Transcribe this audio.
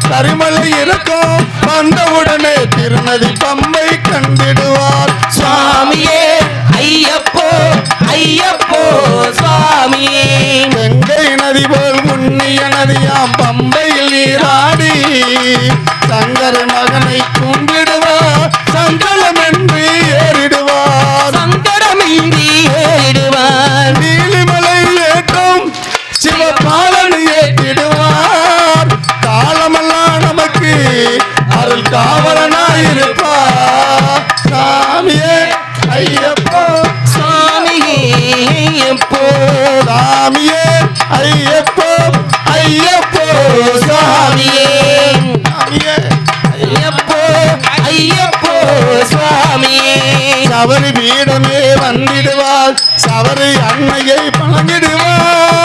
கரிமலை இருக்கும் வந்தவுடனே திருநதி பம்பை கண்டிடுவார் சுவாமியே ஐயப்போ ஐயப்போ சுவாமியே. கங்கை நதி போல் புண்ணிய நதியாம் பம்பையில் நீராடி சங்கர மகனை கும்பிடுவார் சங்கடமின்றி ஏறிடுவார் சங்கடமின்றி ஏறிடுவார். நீலிமலை ஏற்றும் சிவபாலனை ஏற்றிடுவார் காலமெல்லாம் நமக்கு அருள் காவலனாயிருப்பார் சாமியே ஐயப்போ சுவாமியே ஐயப்போ சாமியே ஐயப்போ ஐயப்போ சுவாமியே சாமியே ஐயப்போ ஐயப்போ சுவாமியே. சபரி பீடமே வந்திடுவார் சபரி அன்னையை பழங்கிடுவார்